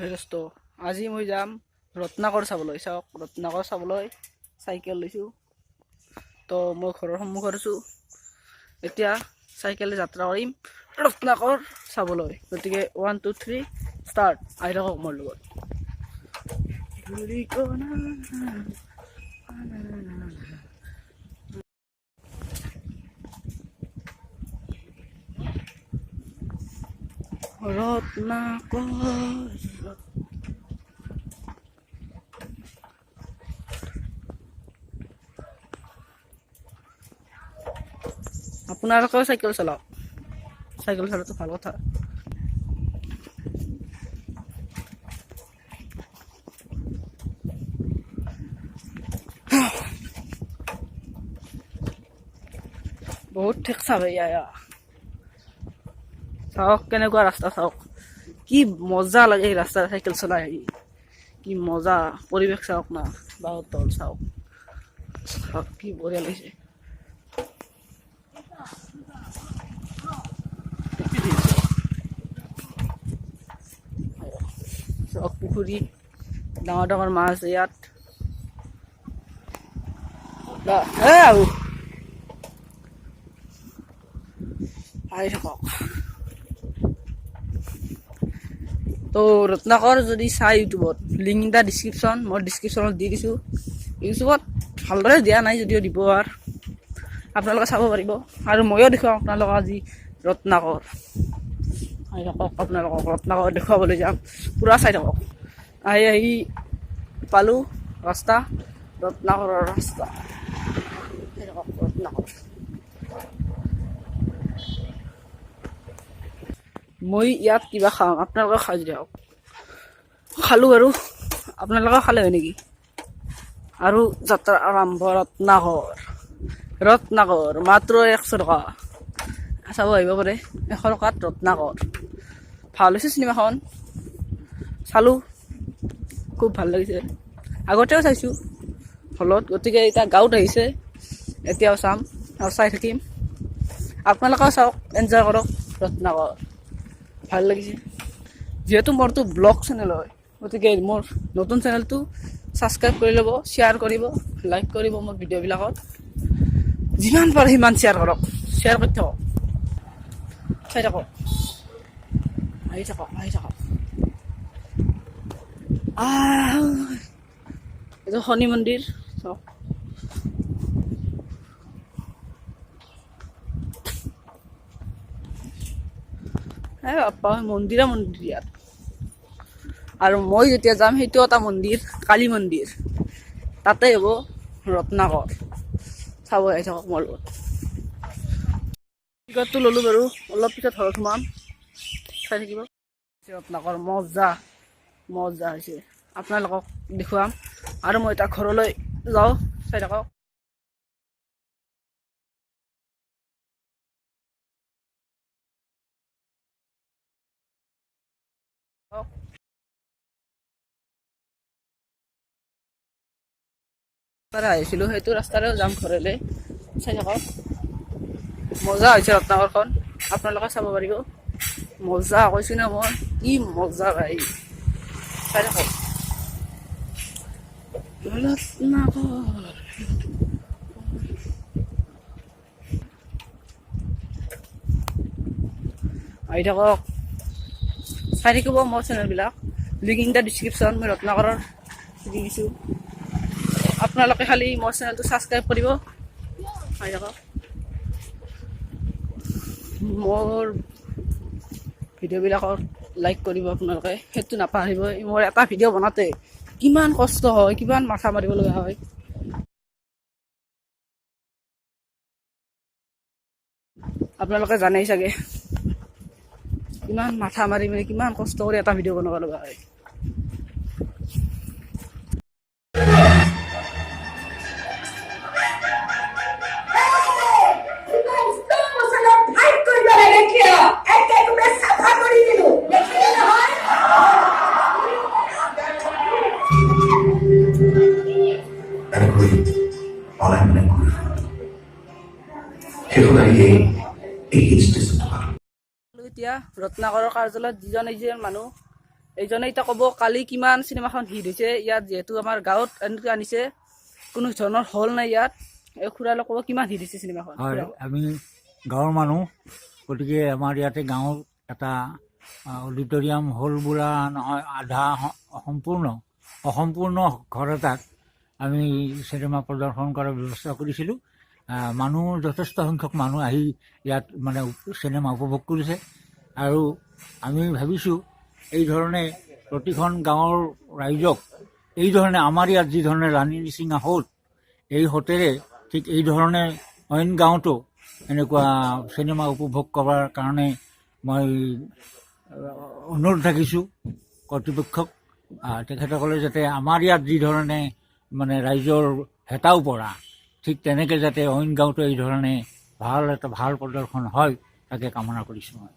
দোস্ত আজি মই যাম ৰত্নাকৰ চাবলৈ। চাওক ৰত্নাকৰ চাবলৈ চাইকেল লৈছোঁ। তো মই ঘৰৰ সন্মুখত আছোঁ। এতিয়া চাইকেলে যাত্ৰা কৰিম ৰত্নাকৰ চাবলৈ। গতিকে 1 2 3 ষ্টাৰ্ট। আহি থাকক মোৰ লগত। ৰত্নাকৰ আপোনালোকেও চাইকেল চলাওক। চাইকেল চলাটো ভাল কথা। বহুত ঠেকচা ভাই আয়া। চাওক কেনেকুৱা ৰাস্তা, চাওক কি মজা লাগে এই ৰাস্তাত চাইকেল চলাই আহি। কি মজা পৰিৱেশ চাওক না, বহুত তল চাওক। চাওক কি বঢ়িয়া লাগিছে। চাওক পুখুৰী, ডাঙৰ ডাঙৰ মাছ আছে ইয়াত। আহি থাকক। তো ৰত্নাকৰ যদি চাই ইউটিউবত, লিংক এটা ডিছক্ৰিপশ্যন, মই ডিছক্ৰিপশ্যনত দি দিছোঁ। ইউটিউবত ভালদৰে দিয়া নাই যদিও দিব, আৰু আপোনালোকে চাব পাৰিব। আৰু ময়ো দেখুৱাম আপোনালোকক আজি ৰত্নাকৰ। আহি থাকক, আপোনালোকক ৰত্নাকৰ দেখুৱাবলৈ যাম। পূৰা চাই থাকক। আহি আহি পালোঁ ৰাস্তা, ৰত্নাকৰৰ ৰাস্তা। আহি থাকক ৰত্নাকৰ। মই ইয়াত কিবা খাওঁ, আপোনালোকে খাই দিয়ক। খালোঁ আৰু আপোনালোকে খালে হয় নেকি? আৰু যাত্ৰা আৰম্ভ। ৰত্নাকৰ মাত্ৰ 100 টকা। চাব আহিব পাৰে 100 টকাত ৰত্নাকৰ। ভাল হৈছে চিনেমাখন, চালোঁ, খুব ভাল লাগিছে। আগতেও চাইছোঁ হলত, গতিকে এতিয়া গাঁৱত আহিছে, এতিয়াও চাম আৰু চাই থাকিম। আপোনালোকেও চাওক, এনজয় কৰক ৰত্নাকৰ। ভাল লাগিছে। যিহেতু মোৰতো ব্লগ চেনেল হয়, গতিকে মোৰ নতুন চেনেলটো ছাবস্ক্ৰাইব কৰি ল'ব, শ্বেয়াৰ কৰিব, লাইক কৰিব। মোৰ ভিডিঅ'বিলাকত যিমান পাৰে সিমান শ্বেয়াৰ কৰক, শ্বেয়াৰ কৰি থাকক। চাই থাকক, আহি থাকক, আহি থাকক। এইটো শনি মন্দিৰ চাওক। বাপ্পা মন্দিৰ ইয়াত। আৰু মই যেতিয়া যাম সেইটো এটা মন্দিৰ, কালী মন্দিৰ, তাতে হ'ব ৰত্নাকৰ। চাব আহি থাকক মোৰ লগত। টিকটটো ল'লোঁ বাৰু, অলপ পিছত ঘৰত সোমাম, চাই থাকিব। ৰত্নাকৰ মজা মজা হৈছে, আপোনালোকক দেখুৱাম। আৰু মই এতিয়া ঘৰলৈ যাওঁ, চাই থাকক। আহিছিলোঁ সেইটো ৰাস্তাৰে যাম ঘৰলৈ, চাই থাকক। মজা হৈছে ৰত্নাকৰখন, আপোনালোকে চাব পাৰিব। মজা কৈছোঁ না মই, কি মজা ভাই। চাই থাকক ৰত্নাকৰ। আহি থাকক, চাই থাকিব মোৰ চেনেলবিলাক। লিংক ইন দ্য ডিছক্ৰিপশ্যন, মই ৰত্নাকৰৰ দি দিছোঁ। আপোনালোকে খালি মোৰ চেনেলটো ছাবস্ক্ৰাইব কৰিব। আহি থাকক। মোৰ ভিডিঅ'বিলাকত লাইক কৰিব আপোনালোকে, সেইটো নাপাহৰিব। মোৰ এটা ভিডিঅ' বনাওঁতে কিমান কষ্ট হয়, কিমান মাথা মাৰিব লগা হয়। আপোনালোকে জানেই চাগে, কিমান মাথা মাৰি মাৰি, কিমান কষ্ট কৰি এটা ভিডিঅ' বনাব লগা হয়। এতিয়া ৰত্নাকৰৰ কাৰ্যালয়ত যিজন মানুহ এইজনে এতিয়া ক'ব কালি কিমান চিনেমাখন হিট হৈছে ইয়াত, যিহেতু আমাৰ গাঁৱত এনেকৈ আনিছে, কোনো ধৰণৰ হল নাই ইয়াত। এই খুৰালে ক'ব কিমান হিট হৈছে চিনেমাখন। হয়, আমি গাঁৱৰ মানুহ, গতিকে আমাৰ ইয়াতে গাঁৱৰ এটা অডিটৰিয়াম হল বোলা নহয়, আধা অসম্পূৰ্ণ ঘৰ এটাত আমি চিনেমা প্ৰদৰ্শন কৰাৰ ব্যৱস্থা কৰিছিলোঁ। মানুহ, যথেষ্ট সংখ্যক মানুহ আহি ইয়াত মানে চিনেমা উপভোগ কৰিছে। আৰু আমি ভাবিছোঁ এই ধৰণে প্ৰতিখন গাঁৱৰ ৰাইজক এই ধৰণে আমাৰ ইয়াত যি ধৰণে ৰাণী নিচিঙা হ'ল, এই হতেৰে ঠিক এই ধৰণে অইন গাঁৱতো এনেকুৱা চিনেমা উপভোগ কৰাৰ কাৰণে মই অনুৰোধ ৰাখিছোঁ কৰ্তৃপক্ষক। তেখেতসকলে যাতে আমাৰ ইয়াত যি ধৰণে মানে ৰাইজৰ হেতাও পৰা, ঠিক তেনেকৈ যাতে অইন গাঁৱতো এই ধৰণে ভাল প্ৰদৰ্শন হয়, তাকে কামনা কৰিছোঁ মই।